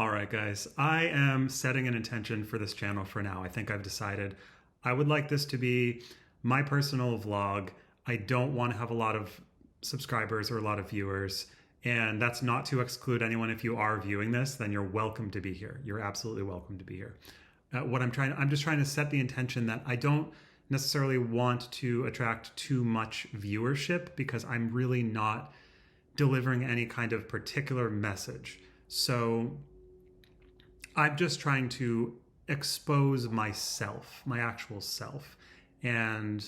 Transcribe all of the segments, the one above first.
All right, guys, I am setting an intention for this channel for now. I think I've decided I would like this to be my personal vlog. I don't want to have a lot of subscribers or a lot of viewers. And that's not to exclude anyone. If you are viewing this, then you're welcome to be here. You're absolutely welcome to be here. I'm just trying to set the intention that I don't necessarily want to attract too much viewership because I'm really not delivering any kind of particular message. So I'm just trying to expose myself, my actual self, and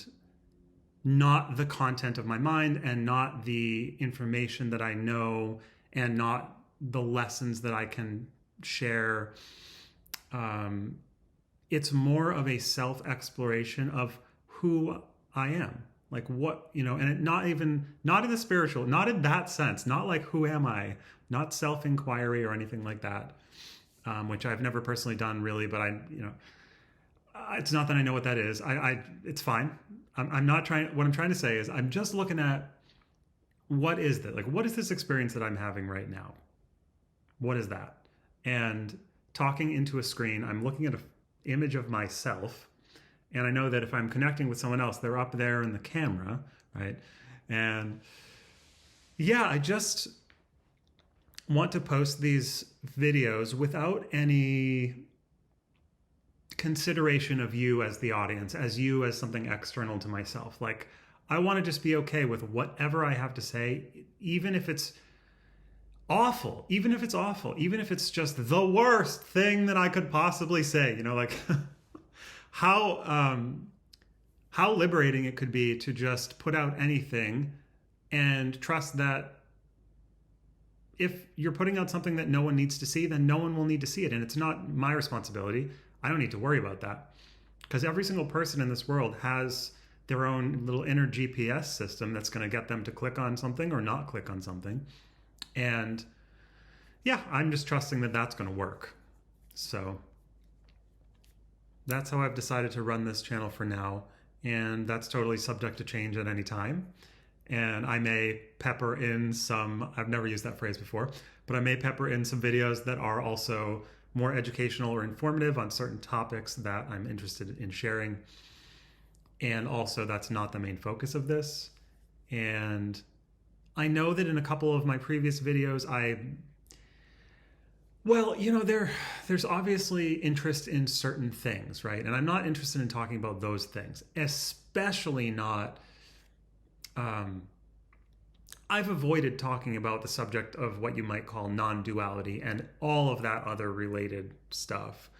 not the content of my mind and not the information that I know and not the lessons that I can share. It's more of a self-exploration of who I am. Like what, and not in the spiritual, not in that sense, not like who am I, not self-inquiry or anything like that. Which I've never personally done really, but it's not that I know what that is. It's fine. I'm not trying. What I'm trying to say is I'm just looking at what is that? Like, what is this experience that I'm having right now? What is that? And talking into a screen, I'm looking at an image of myself, and I know that if I'm connecting with someone else, they're up there in the camera, right? And yeah, I just want to post these videos without any consideration of you as the audience, as you as something external to myself. Like, I want to just be okay with whatever I have to say, even if it's awful, even if it's just the worst thing that I could possibly say, like how liberating it could be to just put out anything and trust that if you're putting out something that no one needs to see, then no one will need to see it. And it's not my responsibility. I don't need to worry about that. Because every single person in this world has their own little inner GPS system that's going to get them to click on something or not click on something. And yeah, I'm just trusting that that's going to work. So that's how I've decided to run this channel for now. And that's totally subject to change at any time. And I may pepper in some, I've never used that phrase before, but I may pepper in some videos that are also more educational or informative on certain topics that I'm interested in sharing. And also that's not the main focus of this. And I know that in a couple of my previous videos, there's obviously interest in certain things, right? And I'm not interested in talking about those things, especially not I've avoided talking about the subject of what you might call non-duality and all of that other related stuff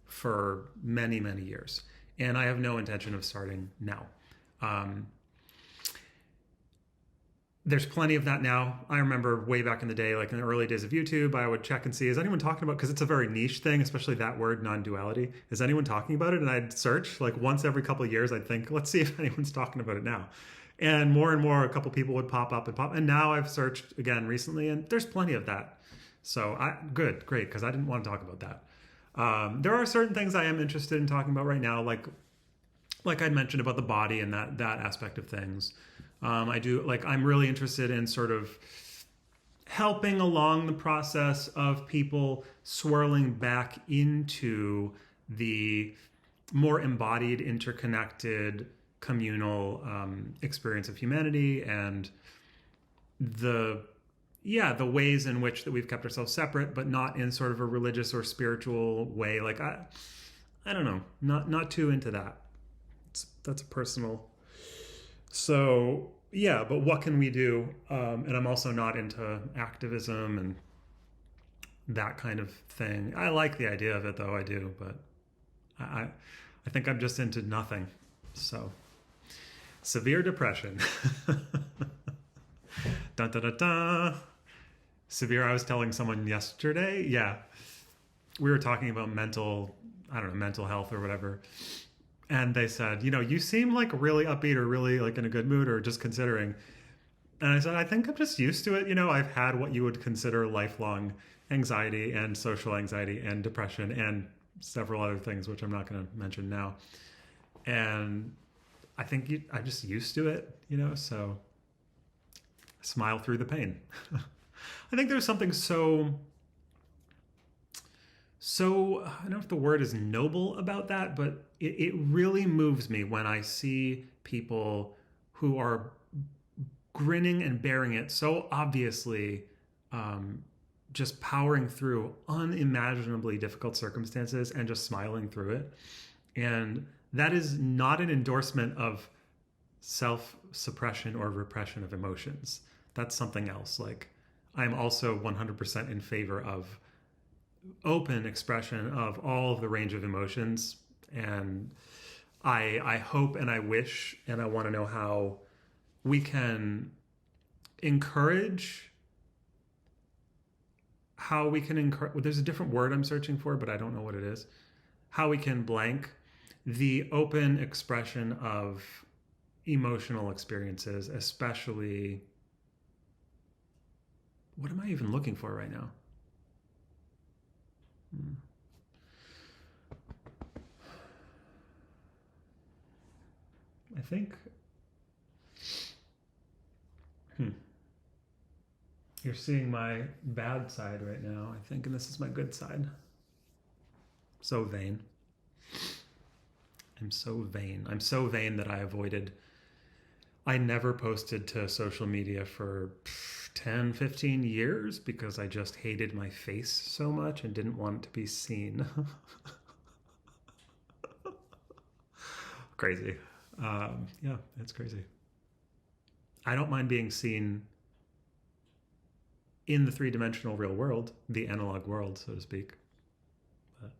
for many, many years. And I have no intention of starting now. There's plenty of that now. I remember way back in the day, like in the early days of YouTube, I would check and see, is anyone talking about, because it's a very niche thing, especially that word, non-duality. Is anyone talking about it? And I'd search like once every couple of years, I'd think, let's see if anyone's talking about it now. And more, a couple people would pop up. And now I've searched again recently, and there's plenty of that. So great, because I didn't want to talk about that. There are certain things I am interested in talking about right now, like I'd mentioned about the body and that aspect of things. I'm really interested in sort of helping along the process of people swirling back into the more embodied, interconnected, communal experience of humanity and the ways in which that we've kept ourselves separate, but not in sort of a religious or spiritual way. Like, I don't know, not too into that. That's a personal. So yeah, but what can we do? And I'm also not into activism and that kind of thing. I like the idea of it, though. I do, but I think I'm just into nothing. So severe depression. Dun, dun, dun, dun. Severe. I was telling someone yesterday. Yeah, we were talking about mental health or whatever. And they said, you seem like really upbeat or really like in a good mood or just considering. And I said, I think I'm just used to it. I've had what you would consider lifelong anxiety and social anxiety and depression and several other things, which I'm not going to mention now. And I think I'm just used to it, so smile through the pain. I think there's something so So I don't know if the word is noble about that, but it really moves me when I see people who are grinning and bearing it so obviously, um, just powering through unimaginably difficult circumstances and just smiling through it. And that is not an endorsement of self suppression or repression of emotions. That's something else. Like, I'm also 100% in favor of open expression of all of the range of emotions. And I hope and I wish and I want to know how we can encourage how we can encourage, well, there's a different word I'm searching for, but I don't know what it is. How we can blank the open expression of emotional experiences, especially, what am I even looking for right now? I think, hmm, you're seeing my bad side right now, I think, and this is my good side. So vain. I'm so vain. I'm so vain that I never posted to social media for 10, 15 years because I just hated my face so much and didn't want it to be seen. Crazy. Yeah, it's crazy. I don't mind being seen in the three-dimensional real world, the analog world, so to speak. But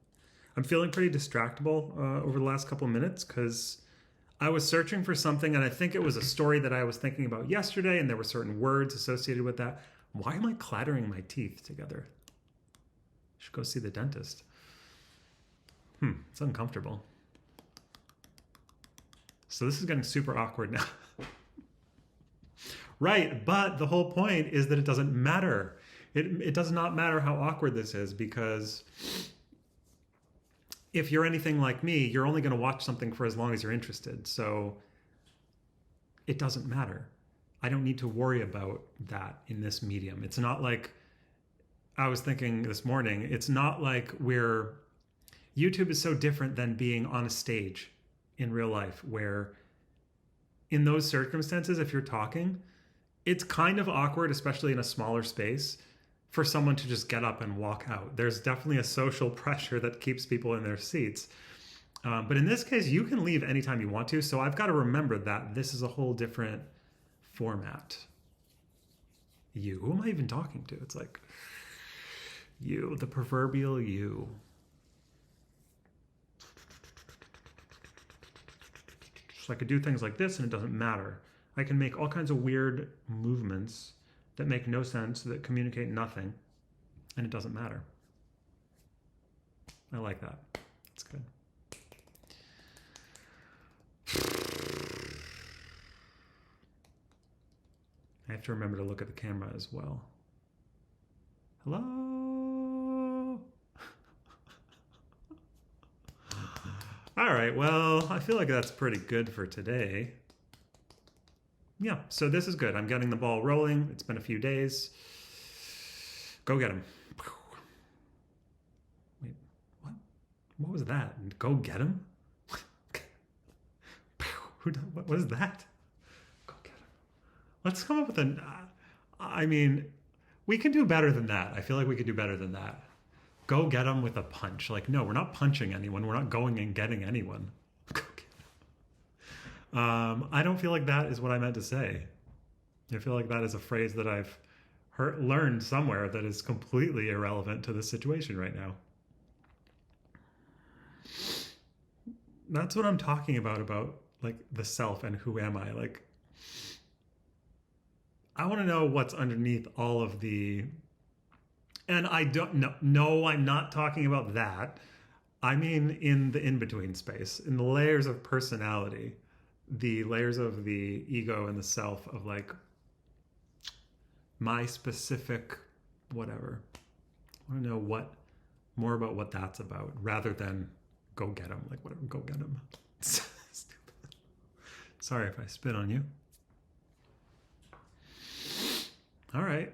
I'm feeling pretty distractible over the last couple of minutes because I was searching for something, and I think it was a story that I was thinking about yesterday, and there were certain words associated with that. Why am I clattering my teeth together? I should go see the dentist. It's uncomfortable. So this is getting super awkward now. Right, but the whole point is that it doesn't matter. It does not matter how awkward this is, because if you're anything like me, you're only going to watch something for as long as you're interested. So it doesn't matter. I don't need to worry about that in this medium. It's not like, I was thinking this morning, it's not like YouTube is so different than being on a stage in real life, where in those circumstances, if you're talking, it's kind of awkward, especially in a smaller space, for someone to just get up and walk out. There's definitely a social pressure that keeps people in their seats. But in this case, you can leave anytime you want to. So I've got to remember that this is a whole different format. You, who am I even talking to? It's like, you, the proverbial you. So I could do things like this and it doesn't matter. I can make all kinds of weird movements that make no sense, that communicate nothing, and it doesn't matter. I like that. It's good. I have to remember to look at the camera as well. Hello? All right, well, I feel like that's pretty good for today. Yeah, so this is good. I'm getting the ball rolling. It's been a few days. Go get him. Wait, what? What was that? Go get him? What is that? Go get him. Let's come up with an... I mean, we can do better than that. I feel like we could do better than that. Go get him with a punch. Like, no, we're not punching anyone. We're not going and getting anyone. I don't feel like that is what I meant to say. I feel like that is a phrase that I've learned somewhere that is completely irrelevant to the situation right now. That's what I'm talking about like the self and who am I. Like, I want to know what's underneath all of the... And I don't know. No, I'm not talking about that. I mean in the in-between space, in the layers of personality, the layers of the ego and the self, of like my specific whatever. I want to know more about what that's about, rather than go get him. Like, whatever, go get him. Sorry if I spit on you. All right.